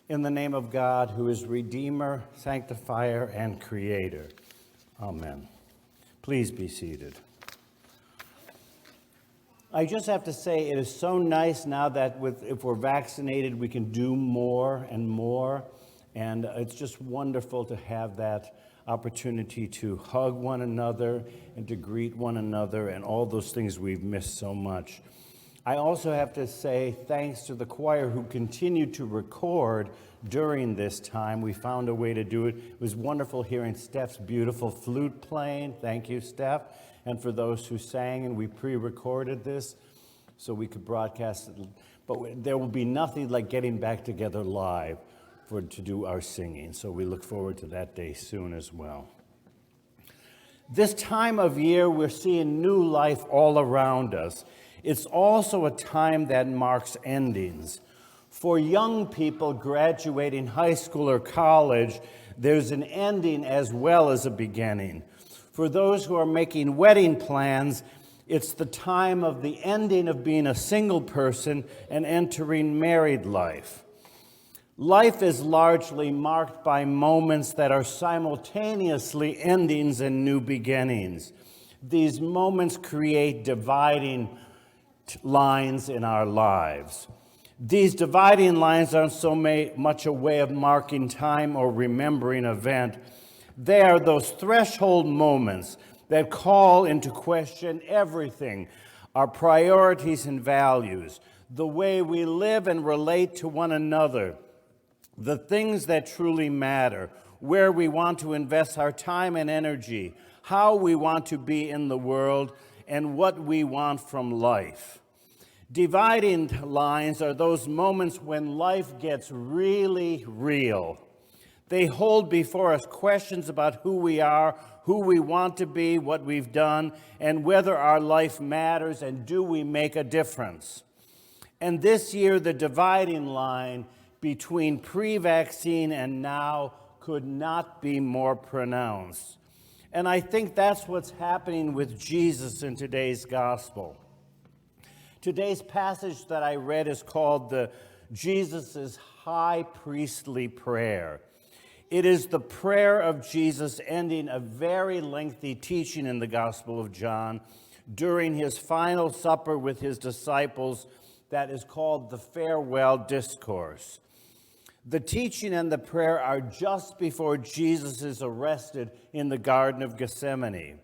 In the name of God, who is Redeemer, Sanctifier, and Creator. Amen. Please be seated. I just have to say, it is so nice now that if we're vaccinated, we can do more and more. And it's just wonderful to have that opportunity to hug one another and to greet one another and all those things we've missed so much. I also have to say thanks to the choir who continued to record during this time. We found a way to do it. It was wonderful hearing Steph's beautiful flute playing. Thank you, Steph. And for those who sang, and we pre-recorded this so we could broadcast it. But there will be nothing like getting back together live to do our singing. So we look forward to that day soon as well. This time of year, we're seeing new life all around us. It's also a time that marks endings. For young people graduating high school or college, there's an ending as well as a beginning. For those who are making wedding plans, it's the time of the ending of being a single person and entering married life. Life is largely marked by moments that are simultaneously endings and new beginnings. These moments create dividing lines in our lives. These dividing lines aren't so much a way of marking time or remembering an event. They are those threshold moments that call into question everything, our priorities and values, the way we live and relate to one another, the things that truly matter, where we want to invest our time and energy, how we want to be in the world, and what we want from life. Dividing lines are those moments when life gets really real. They hold before us questions about who we are, who we want to be, what we've done, and whether our life matters and do we make a difference. And this year, the dividing line between pre-vaccine and now could not be more pronounced. And I think that's what's happening with Jesus in today's gospel. Today's passage that I read is called Jesus' High Priestly Prayer. It is the prayer of Jesus ending a very lengthy teaching in the Gospel of John during his final supper with his disciples that is called the Farewell Discourse. The teaching and the prayer are just before Jesus is arrested in the Garden of Gethsemane.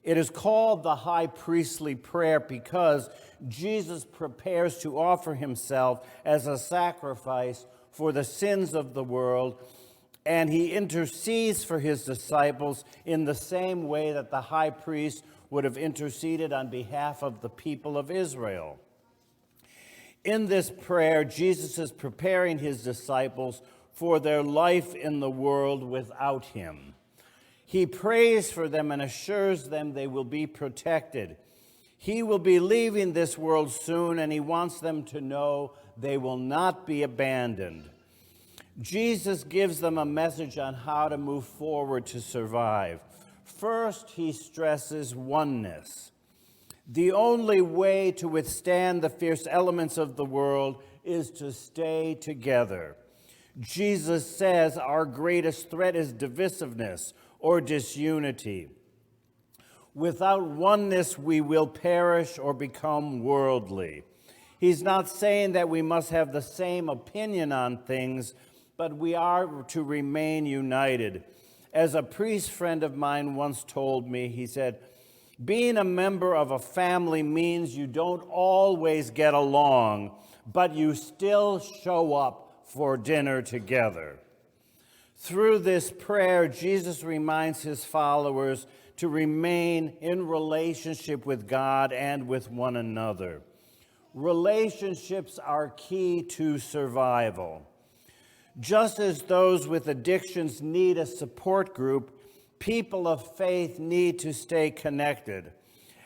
It is called the High Priestly Prayer because Jesus prepares to offer himself as a sacrifice for the sins of the world, and he intercedes for his disciples in the same way that the high priest would have interceded on behalf of the people of Israel. In this prayer, Jesus is preparing his disciples for their life in the world without him. He prays for them and assures them they will be protected. He will be leaving this world soon, and he wants them to know they will not be abandoned. Jesus gives them a message on how to move forward to survive. First, he stresses oneness. The only way to withstand the fierce elements of the world is to stay together. Jesus says our greatest threat is divisiveness or disunity. Without oneness, we will perish or become worldly. He's not saying that we must have the same opinion on things, but we are to remain united. As a priest friend of mine once told me, he said, being a member of a family means you don't always get along, but you still show up for dinner together. Through this prayer, Jesus reminds his followers to remain in relationship with God and with one another. Relationships are key to survival. Just as those with addictions need a support group, people of faith need to stay connected.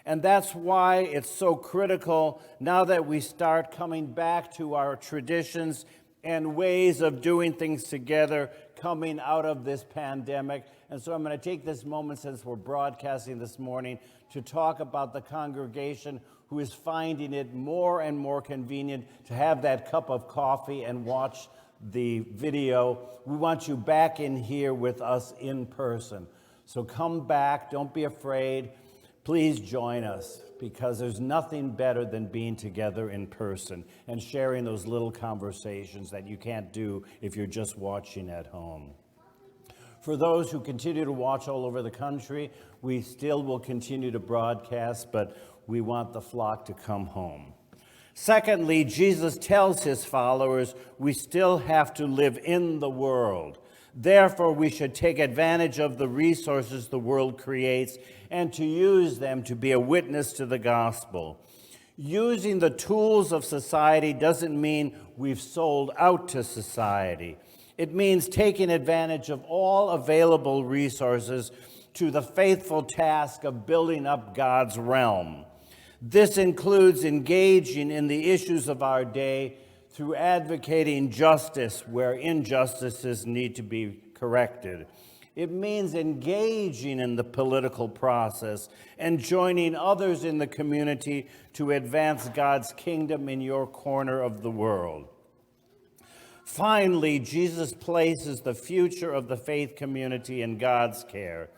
And that's why it's so critical now that we start coming back to our traditions and ways of doing things together coming out of this pandemic. And so I'm going to take this moment, since we're broadcasting this morning, to talk about the congregation who is finding it more and more convenient to have that cup of coffee and watch the video. We want you back in here with us in person. So come back, don't be afraid. Please join us, because there's nothing better than being together in person and sharing those little conversations that you can't do if you're just watching at home. For those who continue to watch all over the country, we still will continue to broadcast, but we want the flock to come home. Secondly, Jesus tells his followers we still have to live in the world. Therefore, we should take advantage of the resources the world creates and to use them to be a witness to the gospel. Using the tools of society doesn't mean we've sold out to society. It means taking advantage of all available resources to the faithful task of building up God's realm. This includes engaging in the issues of our day through advocating justice where injustices need to be corrected. It means engaging in the political process and joining others in the community to advance God's kingdom in your corner of the world. Finally, Jesus places the future of the faith community in God's care.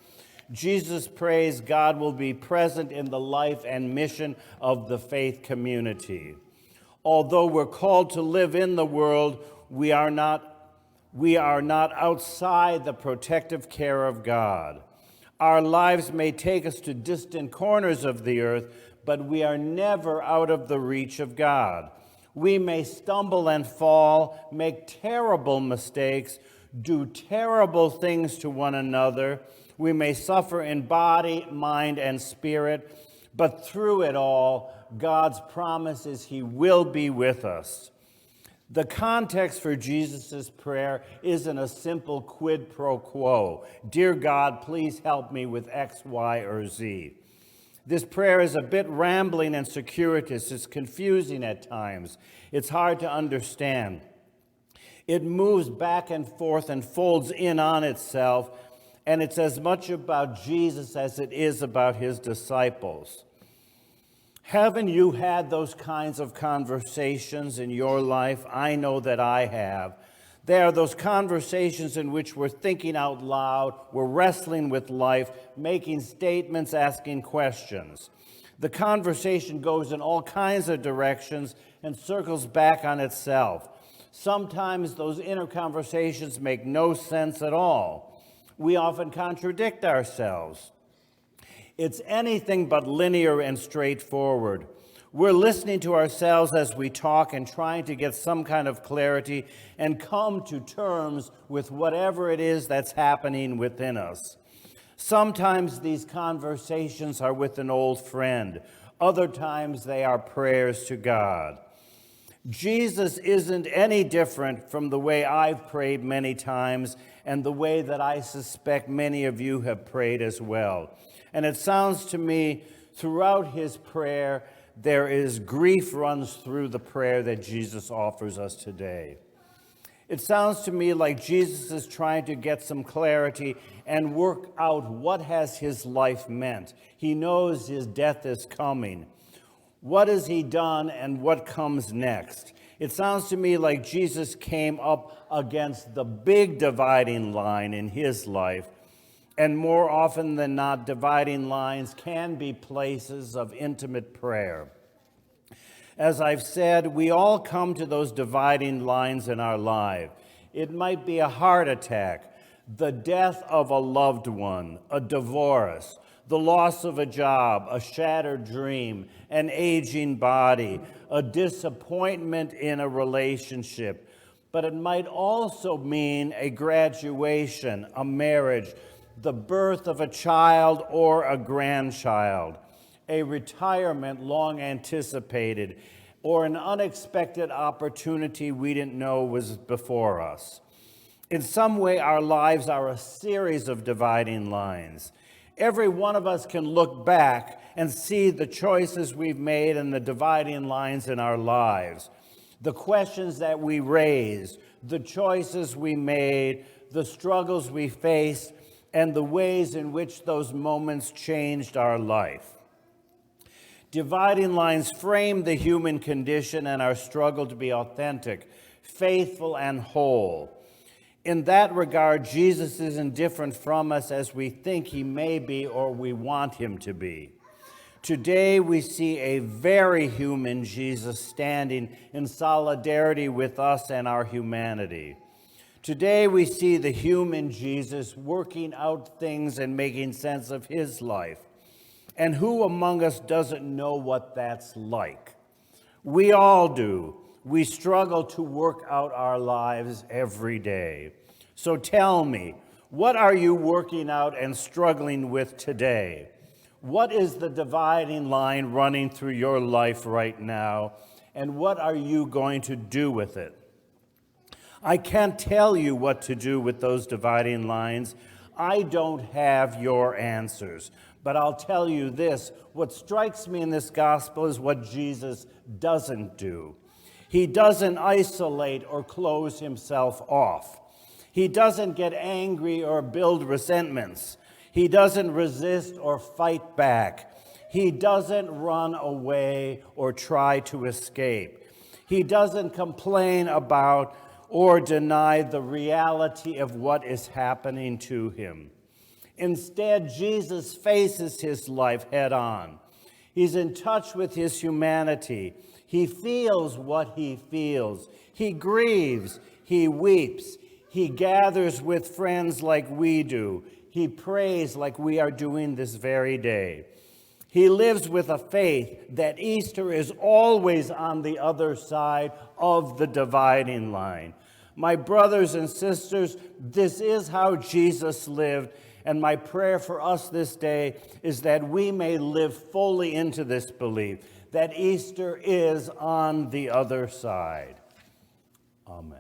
Jesus prays God will be present in the life and mission of the faith community. Although we're called to live in the world, we are not outside the protective care of God. Our lives may take us to distant corners of the earth, but we are never out of the reach of God. We may stumble and fall, make terrible mistakes, do terrible things to one another. We may suffer in body, mind, and spirit, but through it all, God's promise is he will be with us. The context for Jesus' prayer isn't a simple quid pro quo. Dear God, please help me with X, Y, or Z. This prayer is a bit rambling and circuitous. It's confusing at times. It's hard to understand. It moves back and forth and folds in on itself, and it's as much about Jesus as it is about his disciples. Haven't you had those kinds of conversations in your life? I know that I have. They are those conversations in which we're thinking out loud, we're wrestling with life, making statements, asking questions. The conversation goes in all kinds of directions and circles back on itself. Sometimes those inner conversations make no sense at all. We often contradict ourselves. It's anything but linear and straightforward. We're listening to ourselves as we talk and trying to get some kind of clarity and come to terms with whatever it is that's happening within us. Sometimes these conversations are with an old friend. Other times they are prayers to God. Jesus isn't any different from the way I've prayed many times and the way that I suspect many of you have prayed as well. And it sounds to me throughout his prayer, there is grief runs through the prayer that Jesus offers us today. It sounds to me like Jesus is trying to get some clarity and work out what has his life meant. He knows his death is coming. What has he done and what comes next? It sounds to me like Jesus came up against the big dividing line in his life. And more often than not, dividing lines can be places of intimate prayer. As I've said, we all come to those dividing lines in our life. It might be a heart attack, the death of a loved one, a divorce, the loss of a job, a shattered dream, an aging body, a disappointment in a relationship. But it might also mean a graduation, a marriage, the birth of a child or a grandchild, a retirement long anticipated, or an unexpected opportunity we didn't know was before us. In some way, our lives are a series of dividing lines. Every one of us can look back and see the choices we've made and the dividing lines in our lives, the questions that we raised, the choices we made, the struggles we faced, and the ways in which those moments changed our life. Dividing lines frame the human condition and our struggle to be authentic, faithful, and whole. In that regard, Jesus isn't different from us as we think he may be or we want him to be. Today, we see a very human Jesus standing in solidarity with us and our humanity. Today, we see the human Jesus working out things and making sense of his life. And who among us doesn't know what that's like? We all do. We struggle to work out our lives every day. So tell me, what are you working out and struggling with today? What is the dividing line running through your life right now? And what are you going to do with it? I can't tell you what to do with those dividing lines. I don't have your answers. But I'll tell you this, what strikes me in this gospel is what Jesus doesn't do. He doesn't isolate or close himself off. He doesn't get angry or build resentments. He doesn't resist or fight back. He doesn't run away or try to escape. He doesn't complain about or deny the reality of what is happening to him. Instead, Jesus faces his life head on. He's in touch with his humanity. He feels what he feels. He grieves. He weeps. He gathers with friends like we do. He prays like we are doing this very day. He lives with a faith that Easter is always on the other side of the dividing line. My brothers and sisters, this is how Jesus lived. And my prayer for us this day is that we may live fully into this belief, that Easter is on the other side. Amen.